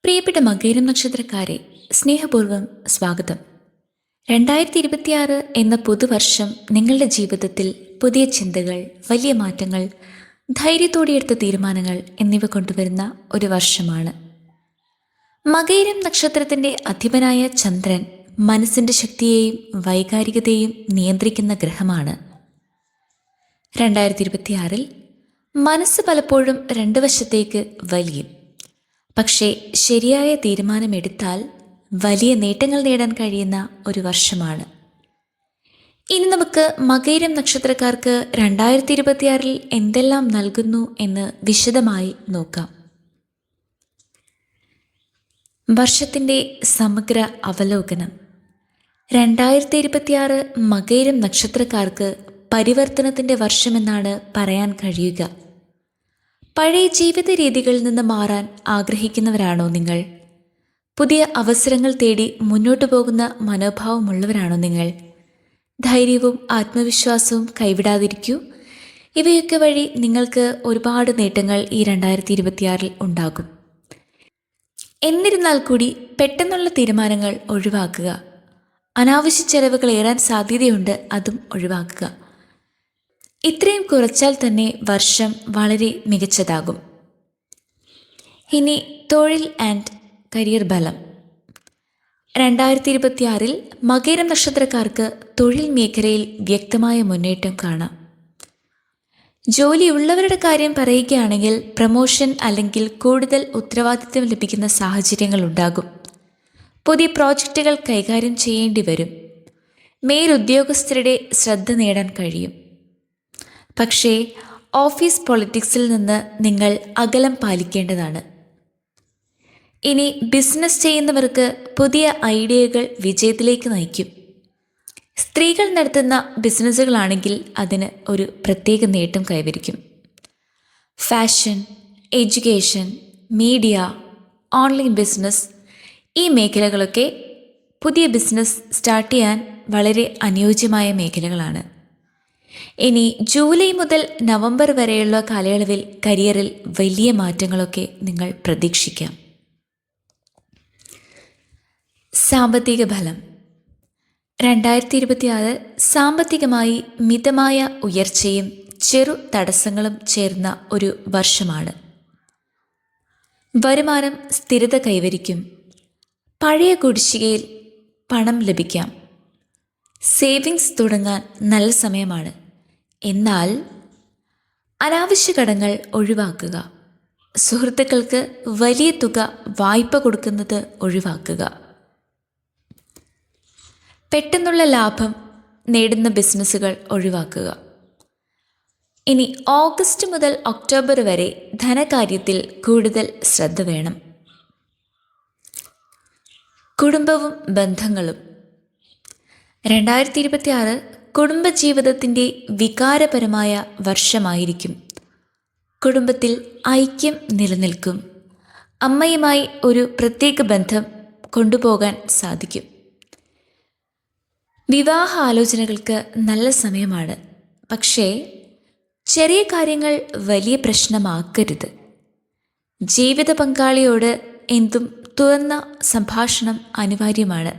പ്രിയപ്പെട്ട മകയിരം നക്ഷത്രക്കാരെ, സ്നേഹപൂർവ്വം സ്വാഗതം. 2026 എന്ന പുതുവർഷം നിങ്ങളുടെ ജീവിതത്തിൽ പുതിയ ചിന്തകൾ, വലിയ മാറ്റങ്ങൾ, ധൈര്യത്തോടെയെടുത്ത തീരുമാനങ്ങൾ എന്നിവ കൊണ്ടുവരുന്ന ഒരു വർഷമാണ്. മകയിരം നക്ഷത്രത്തിൻ്റെ അധിപനായ ചന്ദ്രൻ മനസ്സിൻ്റെ ശക്തിയെയും വൈകാരികതയെയും നിയന്ത്രിക്കുന്ന ഗ്രഹമാണ്. 2026 മനസ്സ് പലപ്പോഴും രണ്ട് വശത്തേക്ക് വലിയും. പക്ഷേ ശരിയായ തീരുമാനമെടുത്താൽ വലിയ നേട്ടങ്ങൾ നേടാൻ കഴിയുന്ന ഒരു വർഷമാണ്. ഇനി നമുക്ക് മകയിരം നക്ഷത്രക്കാർക്ക് 2026 എന്തെല്ലാം നൽകുന്നു എന്ന് വിശദമായി നോക്കാം. വർഷത്തിൻ്റെ സമഗ്ര അവലോകനം. 2026 മകയിരം നക്ഷത്രക്കാർക്ക് പരിവർത്തനത്തിൻ്റെ വർഷമെന്നാണ് പറയാൻ കഴിയുക. പഴയ ജീവിത രീതികളിൽ നിന്ന് മാറാൻ ആഗ്രഹിക്കുന്നവരാണോ നിങ്ങൾ? പുതിയ അവസരങ്ങൾ തേടി മുന്നോട്ടു പോകുന്ന മനോഭാവമുള്ളവരാണോ നിങ്ങൾ? ധൈര്യവും ആത്മവിശ്വാസവും കൈവിടാതിരിക്കൂ. ഇവയൊക്കെ വഴി നിങ്ങൾക്ക് ഒരുപാട് നേട്ടങ്ങൾ ഈ 2026 ഉണ്ടാകും. എന്നിരുന്നാൽ കൂടി പെട്ടെന്നുള്ള തീരുമാനങ്ങൾ ഒഴിവാക്കുക. അനാവശ്യ ചെലവുകൾ ഏറാൻ സാധ്യതയുണ്ട്, അതും ഒഴിവാക്കുക. ഇത്രയും കുറച്ചാൽ തന്നെ വർഷം വളരെ മികച്ചതാകും. ഇനി തൊഴിൽ ആൻഡ് കരിയർ ബലം. 2026 മകയിരം നക്ഷത്രക്കാർക്ക് തൊഴിൽ മേഖലയിൽ വ്യക്തമായ മുന്നേറ്റം കാണാം. ജോലിയുള്ളവരുടെ കാര്യം പറയുകയാണെങ്കിൽ പ്രമോഷൻ അല്ലെങ്കിൽ കൂടുതൽ ഉത്തരവാദിത്തം ലഭിക്കുന്ന സാഹചര്യങ്ങൾ ഉണ്ടാകും. പുതിയ പ്രോജക്റ്റുകൾ കൈകാര്യം ചെയ്യേണ്ടി വരും. മേലുദ്യോഗസ്ഥരുടെ ശ്രദ്ധ നേടാൻ കഴിയും. പക്ഷേ ഓഫീസ് പൊളിറ്റിക്സിൽ നിന്ന് നിങ്ങൾ അകലം പാലിക്കേണ്ടതാണ്. ഇനി ബിസിനസ് ചെയ്യുന്നവർക്ക് പുതിയ ഐഡിയകൾ വിജയത്തിലേക്ക് നയിക്കും. സ്ത്രീകൾ നടത്തുന്ന ബിസിനസ്സുകളാണെങ്കിൽ അതിന് ഒരു പ്രത്യേക നേട്ടം കൈവരിക്കും. Fashion, education, media, online business, ഈ മേഖലകളൊക്കെ പുതിയ ബിസിനസ് സ്റ്റാർട്ട് ചെയ്യാൻ വളരെ അനുയോജ്യമായ മേഖലകളാണ്. ഇനി ജൂലൈ മുതൽ നവംബർ വരെയുള്ള കാലയളവിൽ കരിയറിൽ വലിയ മാറ്റങ്ങളൊക്കെ നിങ്ങൾ പ്രതീക്ഷിക്കാം. സാമ്പത്തിക ഫലം. 2026 സാമ്പത്തികമായി മിതമായ ഉയർച്ചയും ചെറു തടസ്സങ്ങളും ചേർന്ന ഒരു വർഷമാണ്. വരുമാനം സ്ഥിരത കൈവരിക്കും. പഴയ കുടിശ്ശികയിൽ പണം ലഭിക്കാം. സേവിങ്സ് തുടങ്ങാൻ നല്ല സമയമാണ്. എന്നാൽ അനാവശ്യ കടങ്ങൾ ഒഴിവാക്കുക. സുഹൃത്തുക്കൾക്ക് വലിയ തുക വായ്പ കൊടുക്കുന്നത് ഒഴിവാക്കുക. പെട്ടെന്നുള്ള ലാഭം നേടുന്ന ബിസിനസ്സുകൾ ഒഴിവാക്കുക. ഇനി ഓഗസ്റ്റ് മുതൽ ഒക്ടോബർ വരെ ധനകാര്യത്തിൽ കൂടുതൽ ശ്രദ്ധ വേണം. കുടുംബവും ബന്ധങ്ങളും. 2026 കുടുംബജീവിതത്തിൻ്റെ വികാരപരമായ വർഷമായിരിക്കും. കുടുംബത്തിൽ ഐക്യം നിലനിൽക്കും. അമ്മയുമായി ഒരു പ്രത്യേക ബന്ധം കൊണ്ടുപോകാൻ സാധിക്കും. വിവാഹ ആലോചനകൾക്ക് നല്ല സമയമാണ്. പക്ഷേ ചെറിയ കാര്യങ്ങൾ വലിയ പ്രശ്നമാക്കരുത്. ജീവിത പങ്കാളിയോട് എന്തും തുറന്ന സംഭാഷണം അനിവാര്യമാണ്.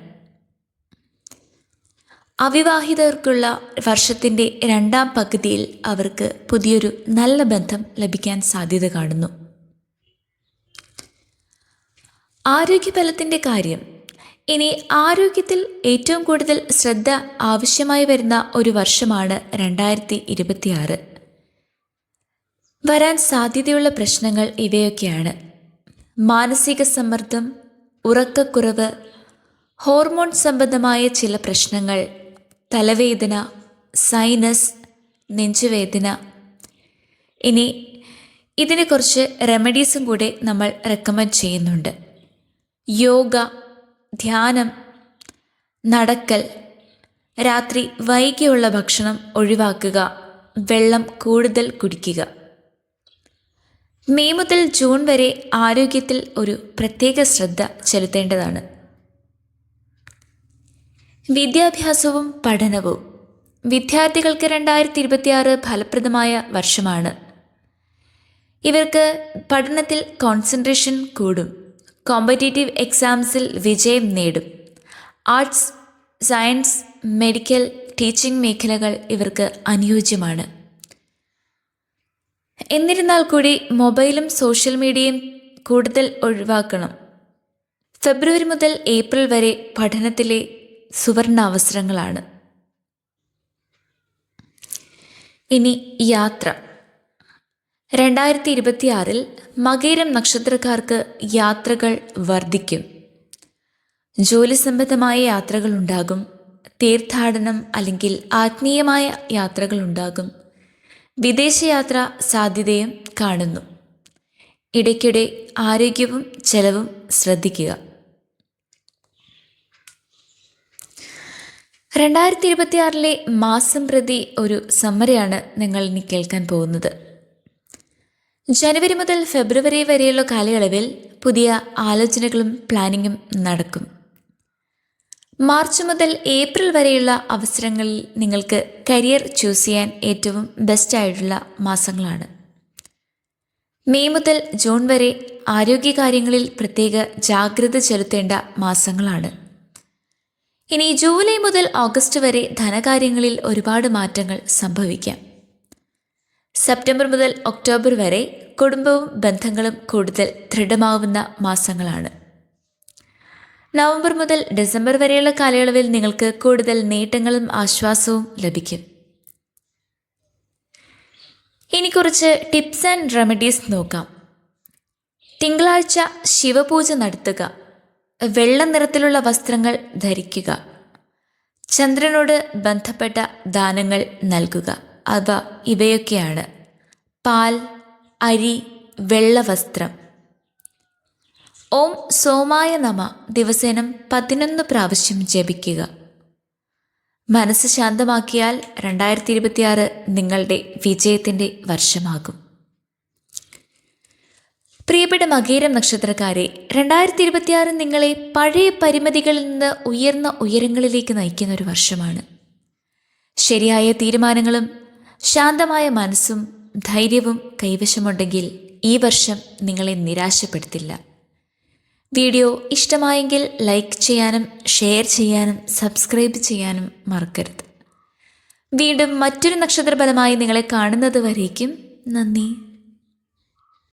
അവിവാഹിതർക്കുള്ള വർഷത്തിൻ്റെ രണ്ടാം പകുതിയിൽ അവർക്ക് പുതിയൊരു നല്ല ബന്ധം ലഭിക്കാൻ സാധ്യത കാണുന്നു. ആരോഗ്യഫലത്തിൻ്റെ കാര്യം. ഇനി ആരോഗ്യത്തിൽ ഏറ്റവും കൂടുതൽ ശ്രദ്ധ ആവശ്യമായി വരുന്ന ഒരു വർഷമാണ് 2026. വരാൻ സാധ്യതയുള്ള പ്രശ്നങ്ങൾ ഇവയൊക്കെയാണ്: മാനസിക സമ്മർദ്ദം, ഉറക്കക്കുറവ്, ഹോർമോൺ സംബന്ധമായ ചില പ്രശ്നങ്ങൾ, തലവേദന, സൈനസ്, നെഞ്ചുവേദന. ഇനി ഇതിന് കുറച്ച് റെമഡീസും കൂടെ നമ്മൾ റെക്കമെൻഡ് ചെയ്യുന്നുണ്ട്. യോഗ, ധ്യാനം, നടക്കൽ, രാത്രി വൈകിയുള്ള ഭക്ഷണം ഒഴിവാക്കുക, വെള്ളം കൂടുതൽ കുടിക്കുക. മെയ് മുതൽ ജൂൺ വരെ ആരോഗ്യത്തിൽ ഒരു പ്രത്യേക ശ്രദ്ധ ചെലുത്തേണ്ടതാണ്. വിദ്യാഭ്യാസവും പഠനവും. വിദ്യാർത്ഥികൾക്ക് 2026 ഫലപ്രദമായ വർഷമാണ്. ഇവർക്ക് പഠനത്തിൽ കോൺസെൻട്രേഷൻ കൂടും. കോമ്പറ്റേറ്റീവ് എക്സാംസിൽ വിജയം നേടും. ആർട്സ്, സയൻസ്, മെഡിക്കൽ, ടീച്ചിങ് മേഖലകൾ ഇവർക്ക് അനുയോജ്യമാണ്. എന്നിരുന്നാൽ കൂടി മൊബൈലും സോഷ്യൽ മീഡിയയും കൂടുതൽ ഒഴിവാക്കണം. ഫെബ്രുവരി മുതൽ ഏപ്രിൽ വരെ പഠനത്തിലെ സുവർണാവസരങ്ങളാണ്. ഇനി യാത്ര. 2026 മകയിരം നക്ഷത്രക്കാർക്ക് യാത്രകൾ വർദ്ധിക്കും. ജോലി സംബന്ധമായ യാത്രകൾ ഉണ്ടാകും. തീർത്ഥാടനം അല്ലെങ്കിൽ ആത്മീയമായ യാത്രകൾ ഉണ്ടാകും. വിദേശയാത്ര സാധ്യതയും കാണുന്നു. ഇടയ്ക്കിടെ ആരോഗ്യവും ചെലവും ശ്രദ്ധിക്കുക. 2026 മാസം പ്രതി ഒരു സമ്മറിയാണ് നിങ്ങൾ ഇനി കേൾക്കാൻ പോകുന്നത്. ജനുവരി മുതൽ ഫെബ്രുവരി വരെയുള്ള കാലയളവിൽ പുതിയ ആലോചനകളും പ്ലാനിങ്ങും നടക്കും. മാർച്ച് മുതൽ ഏപ്രിൽ വരെയുള്ള അവസരങ്ങളിൽ നിങ്ങൾക്ക് കരിയർ ചൂസ് ചെയ്യാൻ ഏറ്റവും ബെസ്റ്റ് ആയിട്ടുള്ള മാസങ്ങളാണ്. മെയ് മുതൽ ജൂൺ വരെ ആരോഗ്യകാര്യങ്ങളിൽ പ്രത്യേക ജാഗ്രത ചെലുത്തേണ്ട മാസങ്ങളാണ്. ഇനി ജൂലൈ മുതൽ ഓഗസ്റ്റ് വരെ ധനകാര്യങ്ങളിൽ ഒരുപാട് മാറ്റങ്ങൾ സംഭവിക്കാം. സെപ്റ്റംബർ മുതൽ ഒക്ടോബർ വരെ കുടുംബവും ബന്ധങ്ങളും കൂടുതൽ ദൃഢമാവുന്ന മാസങ്ങളാണ്. നവംബർ മുതൽ ഡിസംബർ വരെയുള്ള കാലയളവിൽ നിങ്ങൾക്ക് കൂടുതൽ നേട്ടങ്ങളും ആശ്വാസവും ലഭിക്കും. ഇനി കുറച്ച് ടിപ്സ് ആൻഡ് റെമഡീസ് നോക്കാം. തിങ്കളാഴ്ച ശിവപൂജ നടത്തുക. വെള്ള നിറത്തിലുള്ള വസ്ത്രങ്ങൾ ധരിക്കുക. ചന്ദ്രനോട് ബന്ധപ്പെട്ട ദാനങ്ങൾ നൽകുക. ഇവയൊക്കെയാണ്: പാൽ, അരി, വെള്ള വസ്ത്രം. ഓം സോമായ നമ ദിവസേന 11 പ്രാവശ്യം ജപിക്കുക. മനസ്സ് ശാന്തമാക്കിയാൽ 2026 നിങ്ങളുടെ വിജയത്തിൻ്റെ വർഷമാകും. പ്രിയപ്പെട്ട മകയിരം നക്ഷത്രക്കാരെ, 2026 നിങ്ങളെ പഴയ പരിമിതികളിൽ നിന്ന് ഉയർന്ന ഉയരങ്ങളിലേക്ക് നയിക്കുന്ന ഒരു വർഷമാണ്. ശരിയായ തീരുമാനങ്ങളും ശാന്തമായ മനസ്സും ധൈര്യവും കൈവശമുണ്ടെങ്കിൽ ഈ വർഷം നിങ്ങളെ നിരാശപ്പെടുത്തില്ല. വീഡിയോ ഇഷ്ടമായെങ്കിൽ ലൈക്ക് ചെയ്യാനും ഷെയർ ചെയ്യാനും സബ്സ്ക്രൈബ് ചെയ്യാനും മറക്കരുത്. വീണ്ടും മറ്റൊരു നക്ഷത്രഫലമായി നിങ്ങളെ കാണുന്നത് വരേക്കും നന്ദി.